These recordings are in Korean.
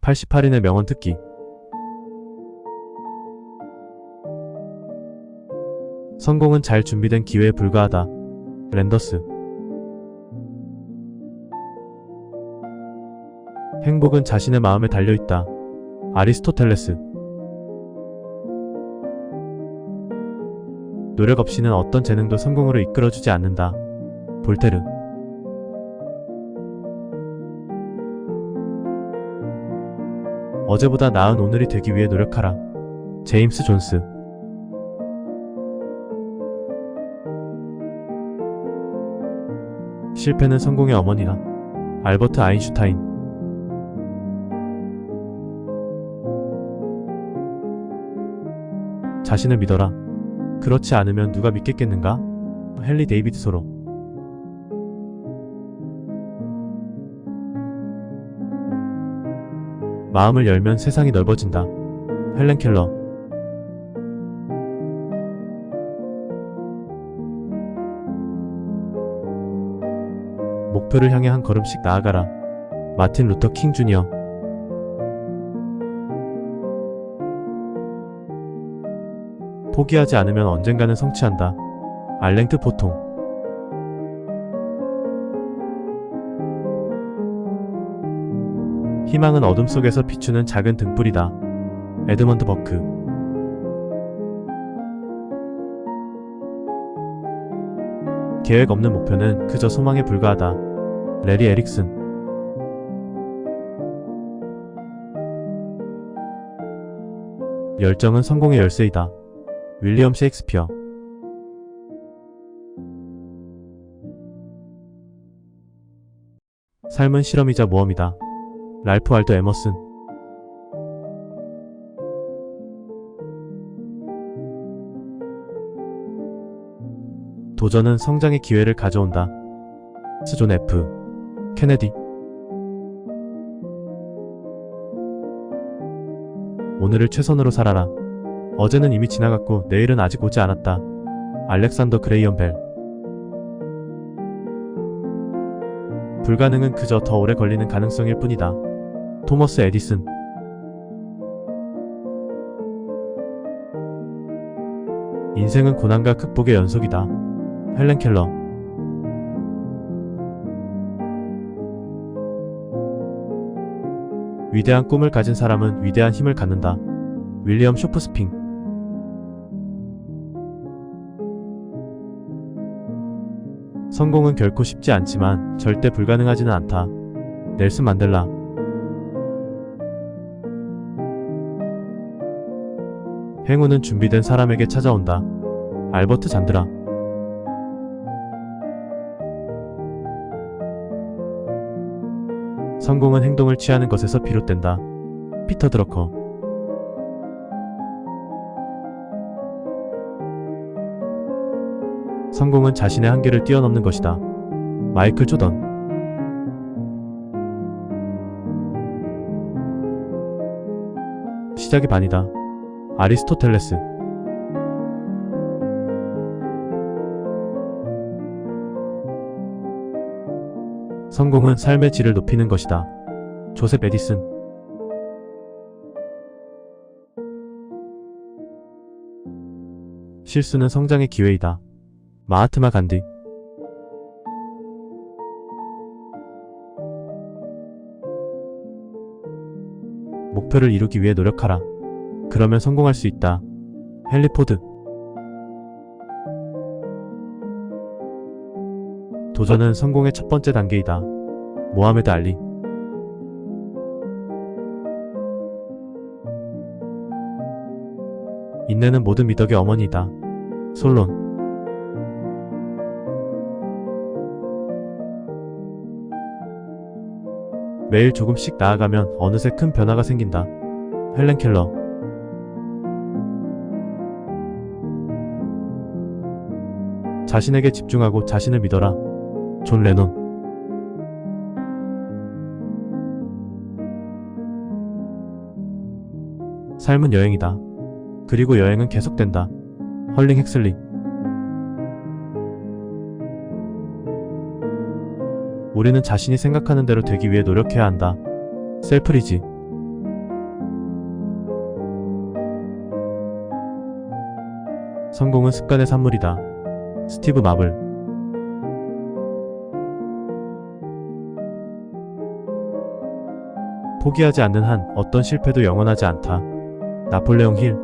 88인의 명언 듣기. 성공은 잘 준비된 기회에 불과하다. 랜더스. 행복은 자신의 마음에 달려있다. 아리스토텔레스. 노력 없이는 어떤 재능도 성공으로 이끌어주지 않는다. 볼테르. 어제보다 나은 오늘이 되기 위해 노력하라. 제임스 존스. 실패는 성공의 어머니다. 알버트 아인슈타인. 자신을 믿어라. 그렇지 않으면 누가 믿겠겠는가? 헨리 데이비드 소로. 마음을 열면 세상이 넓어진다. 헬렌 켈러. 목표를 향해 한 걸음씩 나아가라. 마틴 루터 킹 주니어. 포기하지 않으면 언젠가는 성취한다. 알랭트 보통. 희망은 어둠 속에서 비추는 작은 등불이다. 에드먼드 버크. 계획 없는 목표는 그저 소망에 불과하다. 레리 에릭슨. 열정은 성공의 열쇠이다. 윌리엄 셰익스피어. 삶은 실험이자 모험이다. 랄프 알도 에머슨. 도전은 성장의 기회를 가져온다. 존 F. 케네디. 오늘을 최선으로 살아라. 어제는 이미 지나갔고 내일은 아직 오지 않았다. 알렉산더 그레이엄 벨. 불가능은 그저 더 오래 걸리는 가능성일 뿐이다. 토머스 에디슨. 인생은 고난과 극복의 연속이다. 헬렌 켈러. 위대한 꿈을 가진 사람은 위대한 힘을 갖는다. 윌리엄 쇼프스핑. 성공은 결코 쉽지 않지만 절대 불가능하지는 않다. 넬슨 만델라. 행운은 준비된 사람에게 찾아온다. 알버트 잔드라. 성공은 행동을 취하는 것에서 비롯된다. 피터 드러커. 성공은 자신의 한계를 뛰어넘는 것이다. 마이클 조던. 시작이 반이다. 아리스토텔레스. 성공은 삶의 질을 높이는 것이다. 조셉 에디슨. 실수는 성장의 기회이다. 마하트마 간디. 목표를 이루기 위해 노력하라. 그러면 성공할 수 있다. 헨리 포드. 도전은 성공의 첫 번째 단계이다. 모하메드 알리. 인내는 모든 미덕의 어머니이다. 솔론. 매일 조금씩 나아가면 어느새 큰 변화가 생긴다. 헬렌 켈러. 자신에게 집중하고 자신을 믿어라. 존 레논. 삶은 여행이다. 그리고 여행은 계속된다. 헐링 헥슬리. 우리는 자신이 생각하는 대로 되기 위해 노력해야 한다. 셀프리지. 성공은 습관의 산물이다. 스티브 마블. 포기하지 않는 한 어떤 실패도 영원하지 않다. 나폴레옹 힐.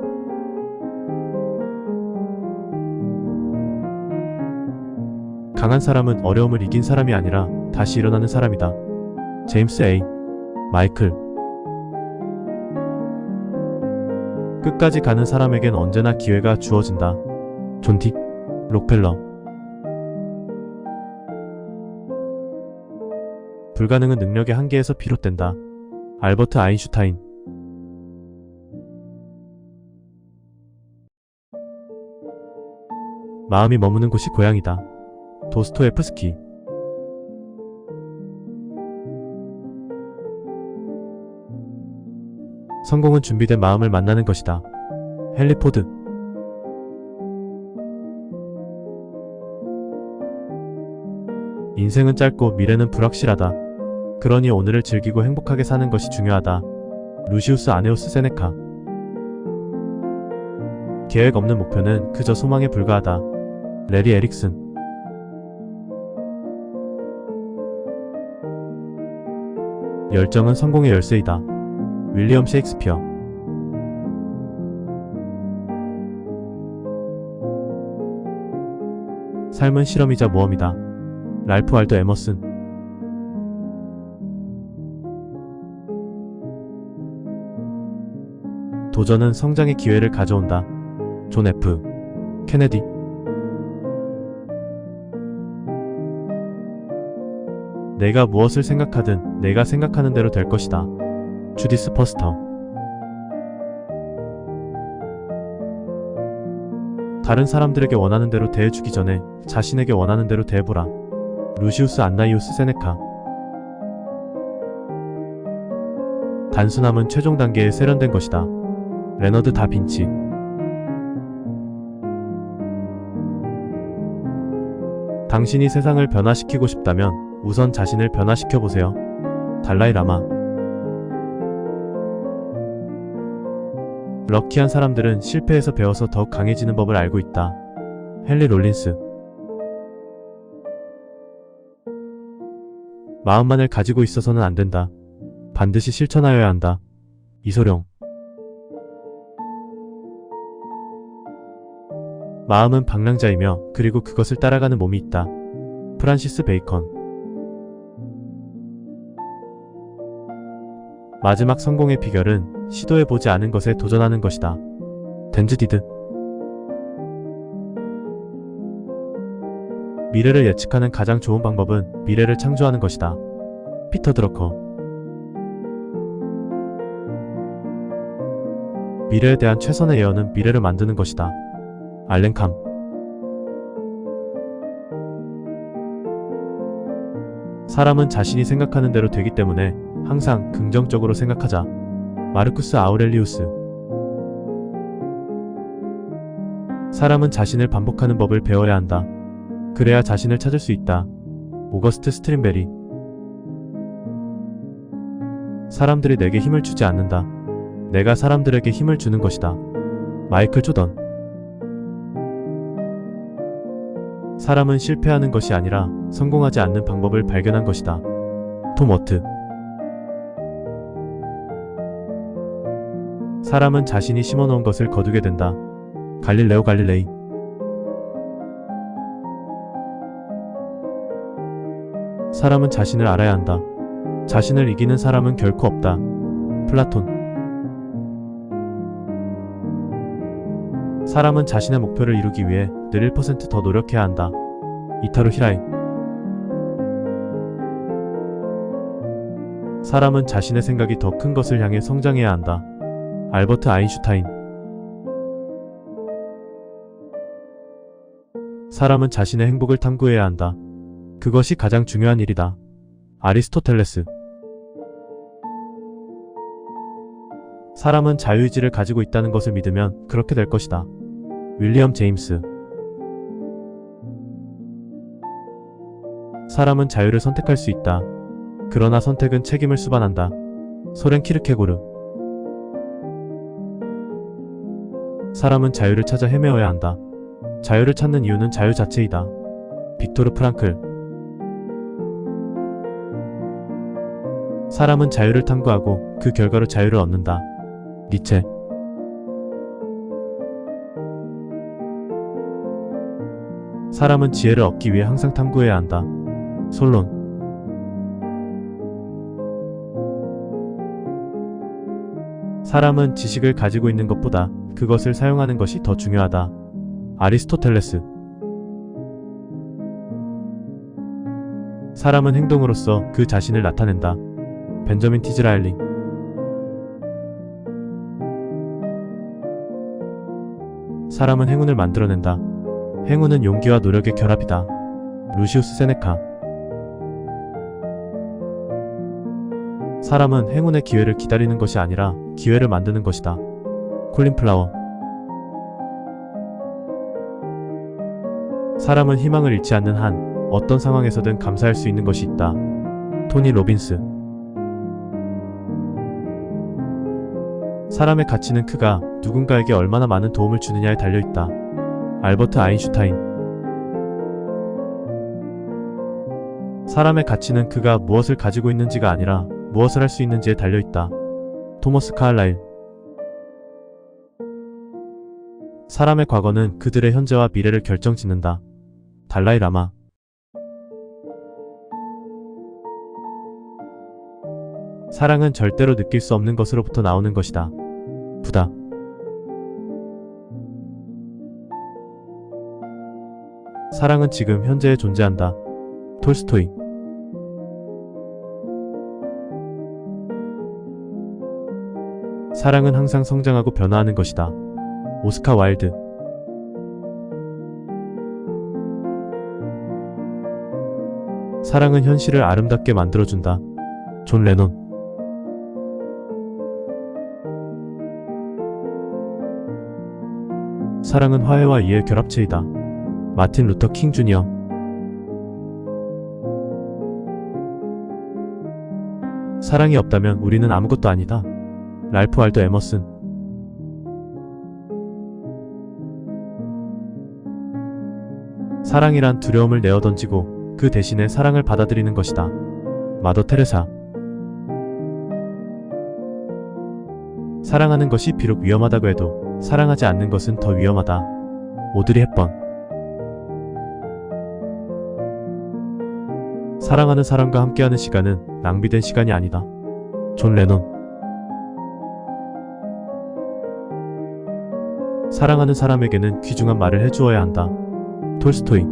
강한 사람은 어려움을 이긴 사람이 아니라 다시 일어나는 사람이다. 제임스 A. 마이클. 끝까지 가는 사람에겐 언제나 기회가 주어진다. 존 딕. 록펠러. 불가능은 능력의 한계에서 비롯된다. 알버트 아인슈타인. 마음이 머무는 곳이 고향이다. 도스토옙스키. 성공은 준비된 마음을 만나는 것이다. 헨리 포드. 인생은 짧고 미래는 불확실하다. 그러니 오늘을 즐기고 행복하게 사는 것이 중요하다. 루시우스 아네우스 세네카. 계획 없는 목표는 그저 소망에 불과하다. 레리 에릭슨. 열정은 성공의 열쇠이다. 윌리엄 셰익스피어. 삶은 실험이자 모험이다. 랄프 알도 에머슨. 도전은 성장의 기회를 가져온다. 존 F. 케네디. 내가 무엇을 생각하든 내가 생각하는 대로 될 것이다. 주디스 퍼스터. 다른 사람들에게 원하는 대로 대해주기 전에 자신에게 원하는 대로 대해보라. 루시우스 안나이우스 세네카. 단순함은 최종 단계에 세련된 것이다. 레너드 다빈치. 당신이 세상을 변화시키고 싶다면 우선 자신을 변화시켜보세요. 달라이 라마. 럭키한 사람들은 실패에서 배워서 더욱 강해지는 법을 알고 있다. 헨리 롤린스. 마음만을 가지고 있어서는 안 된다. 반드시 실천하여야 한다. 이소룡. 마음은 방랑자이며 그리고 그것을 따라가는 몸이 있다. 프란시스 베이컨. 마지막 성공의 비결은 시도해보지 않은 것에 도전하는 것이다. 댄즈 디드. 미래를 예측하는 가장 좋은 방법은 미래를 창조하는 것이다. 피터 드러커. 미래에 대한 최선의 예언은 미래를 만드는 것이다. 알렌 캄. 사람은 자신이 생각하는 대로 되기 때문에 항상 긍정적으로 생각하자. 마르쿠스 아우렐리우스. 사람은 자신을 반복하는 법을 배워야 한다. 그래야 자신을 찾을 수 있다. 오거스트 스트린베리. 사람들이 내게 힘을 주지 않는다. 내가 사람들에게 힘을 주는 것이다. 마이클 조던. 사람은 실패하는 것이 아니라 성공하지 않는 방법을 발견한 것이다. 톰 워트. 사람은 자신이 심어놓은 것을 거두게 된다. 갈릴레오 갈릴레이. 사람은 자신을 알아야 한다. 자신을 이기는 사람은 결코 없다. 플라톤. 사람은 자신의 목표를 이루기 위해 늘 1% 더 노력해야 한다. 이타루 히라이. 사람은 자신의 생각이 더 큰 것을 향해 성장해야 한다. 알버트 아인슈타인. 사람은 자신의 행복을 탐구해야 한다. 그것이 가장 중요한 일이다. 아리스토텔레스. 사람은 자유의지를 가지고 있다는 것을 믿으면 그렇게 될 것이다. 윌리엄 제임스. 사람은 자유를 선택할 수 있다. 그러나 선택은 책임을 수반한다. 소렌 키르케고르. 사람은 자유를 찾아 헤매어야 한다. 자유를 찾는 이유는 자유 자체이다. 빅토르 프랑클. 사람은 자유를 탐구하고 그 결과로 자유를 얻는다. 니체. 사람은 지혜를 얻기 위해 항상 탐구해야 한다. 솔론. 사람은 지식을 가지고 있는 것보다 그것을 사용하는 것이 더 중요하다. 아리스토텔레스. 사람은 행동으로써 그 자신을 나타낸다. 벤저민 디즈라엘리. 사람은 행운을 만들어낸다. 행운은 용기와 노력의 결합이다. 루시우스 세네카. 사람은 행운의 기회를 기다리는 것이 아니라 기회를 만드는 것이다. 콜린 플라워. 사람은 희망을 잃지 않는 한 어떤 상황에서든 감사할 수 있는 것이 있다. 토니 로빈스. 사람의 가치는 그가 누군가에게 얼마나 많은 도움을 주느냐에 달려있다. 알버트 아인슈타인. 사람의 가치는 그가 무엇을 가지고 있는지가 아니라 무엇을 할 수 있는지에 달려있다. 토머스 카알라일. 사람의 과거는 그들의 현재와 미래를 결정짓는다. 달라이 라마. 사랑은 절대로 느낄 수 없는 것으로부터 나오는 것이다. 부다. 사랑은 지금 현재에 존재한다. 톨스토이. 사랑은 항상 성장하고 변화하는 것이다. 오스카 와일드. 사랑은 현실을 아름답게 만들어준다. 존 레논. 사랑은 화해와 이해의 결합체이다. 마틴 루터 킹 주니어. 사랑이 없다면 우리는 아무것도 아니다. 랄프 알도 에머슨. 사랑이란 두려움을 내어던지고 그 대신에 사랑을 받아들이는 것이다. 마더 테레사. 사랑하는 것이 비록 위험하다고 해도 사랑하지 않는 것은 더 위험하다. 오드리 헵번. 사랑하는 사람과 함께하는 시간은 낭비된 시간이 아니다. 존 레논. 사랑하는 사람에게는 귀중한 말을 해주어야 한다. 톨스토이.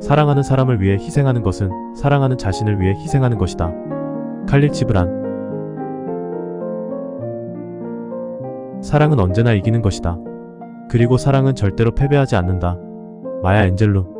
사랑하는 사람을 위해 희생하는 것은 사랑하는 자신을 위해 희생하는 것이다. 칼릴 지브란. 사랑은 언제나 이기는 것이다. 그리고 사랑은 절대로 패배하지 않는다. 마야 앤젤루.